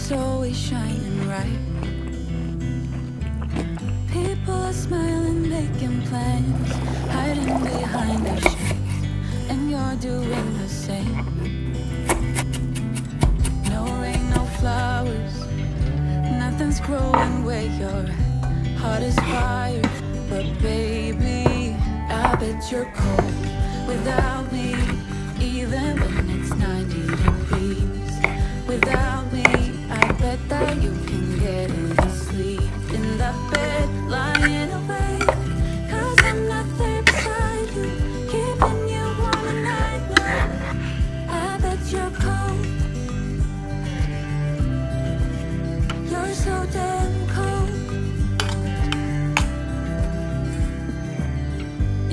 is always shining bright. People are smiling, making plans, hiding behind their shades, and you're doing the same. No rain, no flowers, nothing's growing where you're at. Heart is fire, but baby, I bet you're cold without me. Even when it's 90 degrees without me, I bet that you can get any sleep in that bed, lying awake. 'Cause I'm not there beside you, keeping you warm at night. No, I bet you're cold. You're so damn cold.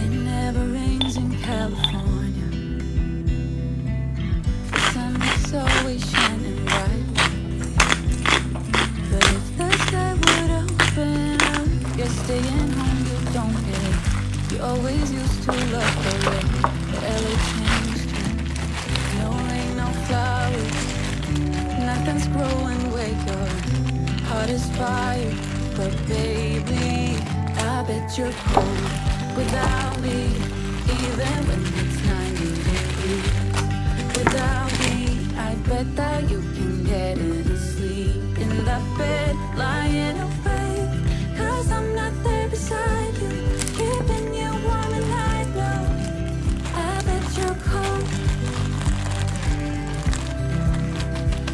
It never rains in California. The sun is always shining bright. But if the sky would open up, you're staying home, you don't get it. You always used to love the rain, but LA changed you. No rain, no flowers, nothing's growing where you're at. Heart is fire, but baby, I bet you're cold without me. Even when it's 90 degrees without me, I bet that you can get any sleep in that bed, lying awake. 'Cause I'm not there beside you, keeping you warm at night. No, I bet you're cold.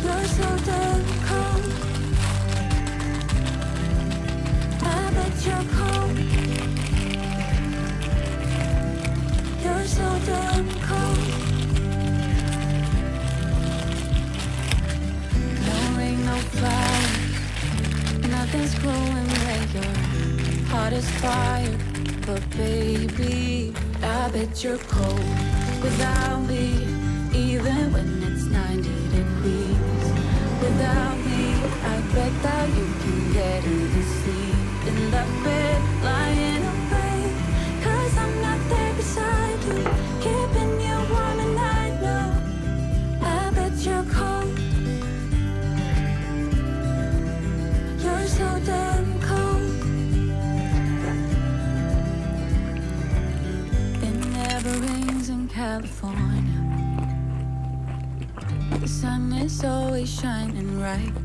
You're so damn cold. I bet you're cold. You're so damn cold. No rain, no flowers, nothing's growing where you're at. Heart is fire, but baby, I bet you're cold without me. Even when it's 90 degrees without me, I bet that you can get any sleep in that bed, lying awake. 'Cause I'm not there beside you, keeping you warm at night. No, I bet you're cold. You're so damn cold. It never rains in California. The sun is always shining bright.